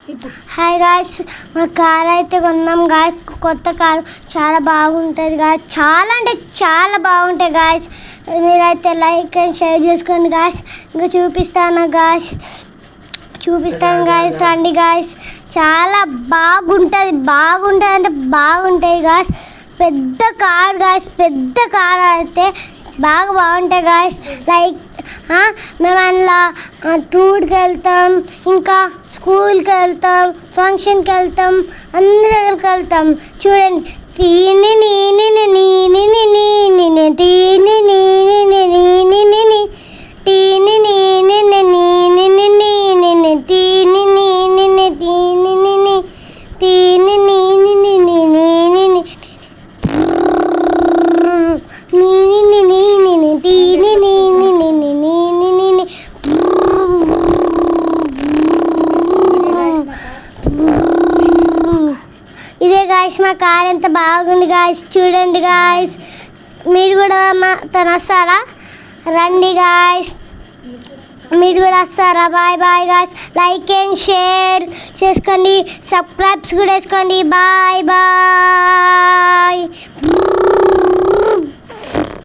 Hi guys, మా car అయితే కొన్నాం గాయ్స్. కొత్త కారు చాలా బాగుంటుంది గాయ్స్. చాలా అంటే చాలా బాగుంటాయి గాయ్స్. మీరైతే లైక్ అండ్ షేర్ చేసుకోండి గాయ్స్. ఇంకా చూపిస్తాను గాయ్స్, రండి గాయ్స్. చాలా బాగుంటుంది అంటే బాగుంటాయి గాయ్స్. పెద్ద కార్ గాయ్స్, పెద్ద కార్ అయితే బాగుంటాయి గాయ్స్. లైక్ మేము అందులో టూర్కి వెళ్తాం, ఇంకా స్కూల్కి వెళ్తాం, ఫంక్షన్కి వెళ్తాం, అందరి దగ్గరికి వెళ్తాం. చూడండి, తీని నీని నీని నీని తీని నీని నీని తీని నీని నీని నీని తీని నీని తీని నీని తీని నీని నీని ఇదే గాయస్ మా కార్ ఎంత బాగుంది గాయస్. చూడండి గాయస్, మీరు కూడా తను వస్తారా? రండి గాయస్, మీరు కూడా వస్తారా? Bye bye guys. Like and share చేసుకోండి, సబ్స్క్రైబ్స్ కూడా వేసుకోండి. Bye bye.